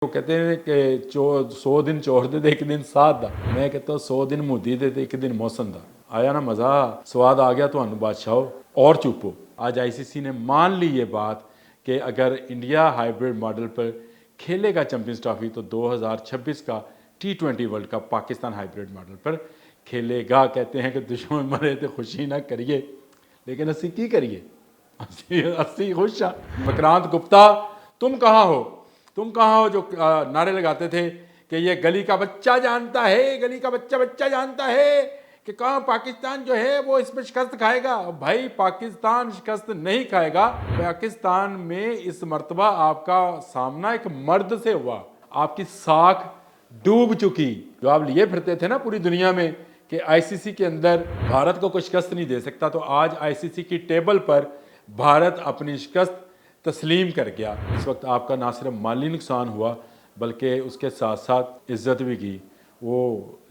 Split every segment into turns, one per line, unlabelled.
وہ کہتے ہیں کہ 100 دن چور دے ایک دن ساتھ دا، میں کہتا ہوں 100 دن مودی دے ایک دن موسم دا۔ آیا نا مزہ، سواد آ گیا تو بادشاہو اور چوپو۔ آج آئی سی سی نے مان لی یہ بات کہ اگر انڈیا ہائیبریڈ ماڈل پر کھیلے گا چیمپئنز ٹرافی تو 2026 کا T20 world cup Pakistan hybrid model پر کھیلے گا۔ کہتے ہیں کہ دشمن مرے تو خوشی نہ کریے، لیکن اسی کی کریے، اسی خوش ہاں۔ وکرانت گپتا، تم کہاں ہو؟ تم کہاں ہو جو نعرے لگاتے تھے کہ یہ گلی کا بچہ جانتا ہے، گلی کا بچہ جانتا ہے کہ کہاں پاکستان جو ہے وہ اس میں شکست کھائے گا۔ بھائی پاکستان شکست نہیں کھائے گا۔ پاکستان میں اس مرتبہ آپ کا سامنا ایک مرد سے ہوا، آپ کی ساکھ ڈوب چکی۔ جو آپ لیے پھرتے تھے نا پوری دنیا میں کہ آئی سی سی کے اندر بھارت کو کوئی شکست نہیں دے سکتا، تو آج آئی سی سی کی ٹیبل پر بھارت اپنی شکست تسلیم کر گیا۔ اس وقت آپ کا نہ صرف مالی نقصان ہوا بلکہ اس کے ساتھ ساتھ عزت بھی گئی۔ وہ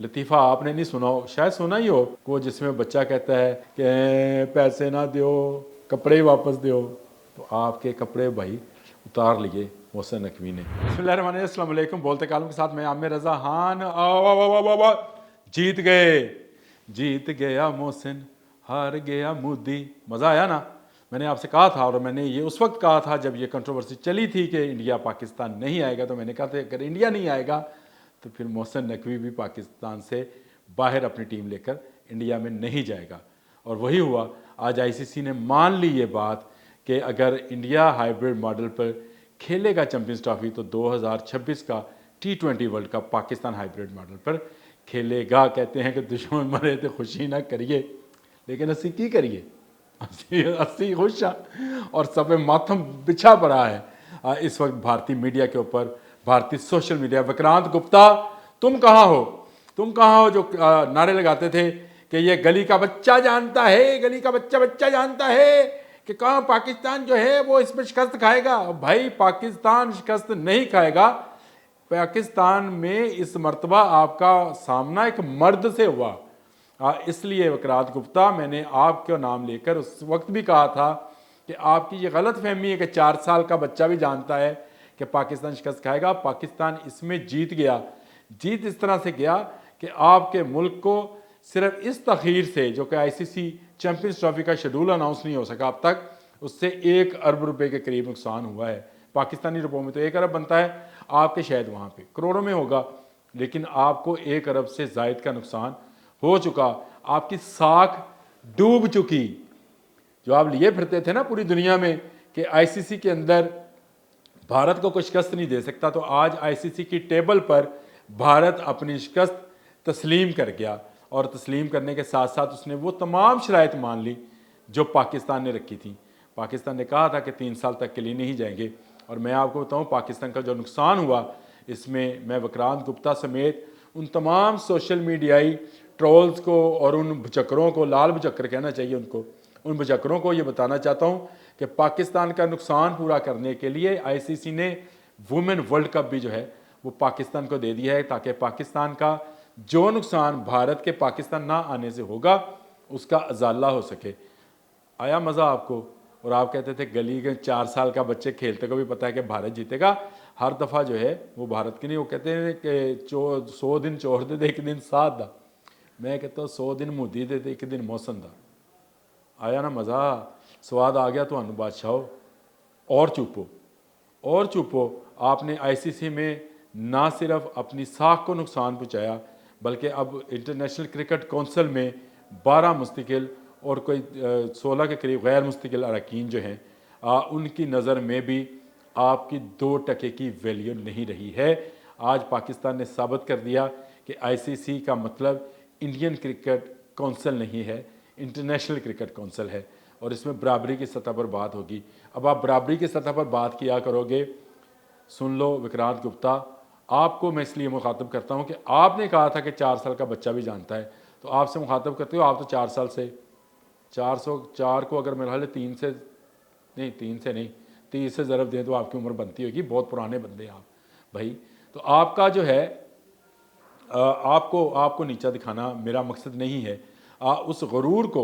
لطیفہ آپ نے نہیں سنا ہو، شاید سنا ہی ہو، وہ جس میں بچہ کہتا ہے کہ پیسے نہ دیو کپڑے واپس دیو، تو آپ کے کپڑے بھائی اتار لیے محسن نقوی نے۔ بسم اللہ الرحمن الرحیم، السلام علیکم۔ بولتے کالم کے ساتھ میں عامر رضا خان۔ جیت گئے، جیت گیا محسن، ہار گیا مودی۔ مزہ آیا نا؟ میں نے آپ سے کہا تھا، اور میں نے یہ اس وقت کہا تھا جب یہ کنٹروورسی چلی تھی کہ انڈیا پاکستان نہیں آئے گا، تو میں نے کہا تھا اگر انڈیا نہیں آئے گا تو پھر محسن نقوی بھی پاکستان سے باہر اپنی ٹیم لے کر انڈیا میں نہیں جائے گا، اور وہی ہوا۔ آج آئی سی سی نے مان لی یہ بات کہ اگر انڈیا ہائیبریڈ ماڈل پر کھیلے گا چیمپئنز ٹرافی تو 2026 کا T20 world cup Pakistan hybrid model پر کھیلے گا۔ کہتے ہیں کہ دشمن مرے تو خوشی نہ کریے، لیکن اسی کی کریے، اسی خوش ہاں۔ اور سب ماتم بچھا پڑا ہے اس وقت بھارتی میڈیا کے اوپر، بھارتی سوشل میڈیا۔ وکرانت گپتا، تم کہاں ہو؟ تم کہاں ہو جو نعرے لگاتے تھے کہ یہ گلی کا بچہ جانتا ہے، گلی کا بچہ جانتا ہے کہ کہاں پاکستان جو ہے وہ اس میں شکست کھائے گا۔ بھائی پاکستان شکست نہیں کھائے گا۔ پاکستان میں اس مرتبہ آپ کا سامنا ایک مرد سے ہوا۔ اس لیے وکرانت گپتا، میں نے آپ کا نام لے کر اس وقت بھی کہا تھا کہ آپ کی یہ غلط فہمی ہے کہ 4 سال کا بچہ بھی جانتا ہے کہ پاکستان شکست کھائے گا۔ پاکستان اس میں جیت گیا۔ جیت اس طرح سے گیا کہ آپ کے ملک کو صرف اس تاخیر سے، جو کہ آئی سی سی چیمپئنز ٹرافی کا شیڈول اناؤنس نہیں ہو سکا اب تک، اس سے 1 ارب روپے کے قریب نقصان ہوا ہے۔ پاکستانی روپوں میں تو 1 ارب بنتا ہے، آپ کے شاید وہاں پہ کروڑوں میں ہوگا، لیکن آپ کو 1 ارب سے زائد کا نقصان ہو چکا۔ آپ کی ساکھ ڈوب چکی۔ جو آپ لیے پھرتے تھے نا پوری دنیا میں کہ آئی سی سی کے اندر بھارت کو کوئی شکست نہیں دے سکتا، تو آج آئی سی سی کی ٹیبل پر بھارت اپنی شکست تسلیم کر گیا، اور تسلیم کرنے کے ساتھ ساتھ اس نے وہ تمام شرائط مان لی جو پاکستان نے رکھی تھیں۔ پاکستان نے کہا تھا کہ 3 سال تک کے لیے نہیں جائیں گے، اور میں آپ کو بتاؤں پاکستان کا جو نقصان ہوا، اس میں وکرانت گپتا سمیت ان تمام سوشل میڈیائی ٹرولز کو اور ان بچکروں کو، لال بچکر کہنا چاہیے ان کو، ان بچکروں کو یہ بتانا چاہتا ہوں کہ پاکستان کا نقصان پورا کرنے کے لیے آئی سی سی نے وومن ورلڈ کپ بھی جو ہے وہ پاکستان کو دے دیا ہے، تاکہ پاکستان کا جو نقصان بھارت کے پاکستان نہ آنے سے ہوگا اس کا ازالہ ہو سکے۔ آیا مزہ آپ کو؟ اور آپ کہتے تھے گلی کے 4 سال کا بچے کھیلتے کو بھی پتہ ہے کہ بھارت جیتے گا۔ ہر دفعہ جو ہے وہ بھارت کی نہیں، وہ کہتے ہیں کہ 100 دن چور دے ایک دن ساتھ دا، میں کہتا ہوں 100 دن مودی دے ایک دن موسم دا۔ آیا نا مزہ، سواد آ گیا تو بادشاہو اور چوپو، اور چوپو۔ آپ نے آئی سی سی میں نہ صرف اپنی ساکھ کو نقصان پہنچایا بلکہ اب انٹرنیشنل کرکٹ کونسل میں 12 مستقل اور کوئی 16 کے قریب غیر مستقل اراکین جو ہیں، ان کی نظر میں بھی آپ کی 2% کی ویلیو نہیں رہی ہے۔ آج پاکستان نے ثابت کر دیا کہ آئی سی سی کا مطلب انڈین کرکٹ کونسل نہیں ہے، انٹرنیشنل کرکٹ کونسل ہے، اور اس میں برابری کی سطح پر بات ہوگی۔ اب آپ برابری کی سطح پر بات کیا کرو گے۔ سن لو وکرانت گپتا، آپ کو میں اس لیے مخاطب کرتا ہوں کہ آپ نے کہا تھا کہ 4 سال کا بچہ بھی جانتا ہے، تو آپ سے مخاطب کرتے ہو، آپ تو 4 سال سے 404 کو اگر میرا حال ہے 3 سے نہیں 30 سے ضرب دیں تو آپ کی عمر بنتی ہوگی، بہت پرانے بندے ہیں آپ بھائی۔ تو آپ کا جو ہے آپ کو نیچا دکھانا میرا مقصد نہیں ہے۔ اس غرور کو